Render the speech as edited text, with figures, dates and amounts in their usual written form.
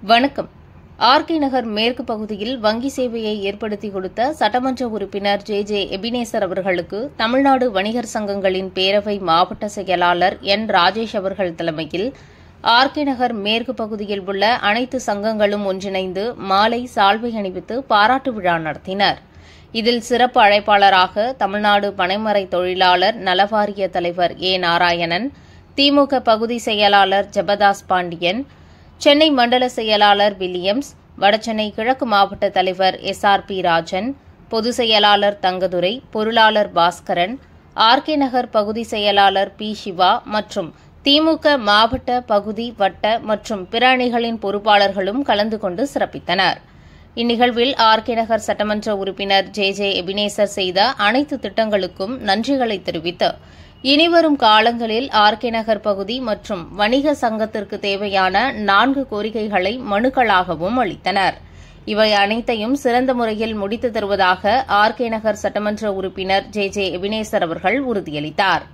வணக்கம். ஆர்கே நகர் மேற்கு பகுதியில் வங்கி சேவையை ஏற்படுத்தி கொடுத்த சட்டமன்ற உறுப்பினர் ஜே எபினேசர் அவர்களுக்கு தமிழ்நாடு வணிகர் சங்கங்களின் பேரவை மாவட்ட செயலாளர் என் ராஜேஷ் அவர்கள் தலைமையில் ஆர்கே நகர் மேற்கு பகுதியில் உள்ள அனைத்து சங்கங்களும் ஒன்றிணைந்து மாலை சால்வை அணிவித்து பாராட்டு விழா நடத்தினர். இதில் சிறப்பு அழைப்பாளராக தமிழ்நாடு பனைமரை தொழிலாளர் நலவாரிய தலைவர் ஏ. நாராயணன், திமுக பகுதி செயலாளர் ஜெபதாஸ் பாண்டியன், சென்னை மண்டல செயலாளர் வில்லியம்ஸ், வடசென்னை கிழக்கு மாவட்ட தலைவர் SRP ராஜன், பொதுச் செயலாளர் தங்கதுரை, பொருளாளர் பாஸ்கரன், ஆர்கே நகர் பகுதி செயலாளர் P. சிவா மற்றும் திமுக மாவட்ட, பகுதி, வட்ட மற்றும் பிற அணிகளின் பொறுப்பாளர்களும் கலந்து கொண்டு சிறப்பித்தனர். இந்நிகழ்வில் ஆர்கே நகர் சட்டமன்ற உறுப்பினர் ஜே எபினேசர் செய்த அனைத்து திட்டங்களுக்கும் நன்றிகளை தெரிவித்து இனிவரும் காலங்களில் ஆர்கே நகர் பகுதி மற்றும் வணிக சங்கத்திற்கு தேவையான 4 கோரிக்கைகளை மனுக்களாகவும் அளித்தனர். இவை அனைத்தையும் சிறந்த முறையில் முடித்து தருவதாக ஆர்கே நகர் சட்டமன்ற உறுப்பினர் ஜே எபினேசர் அவர்கள் உறுதியளித்தார்.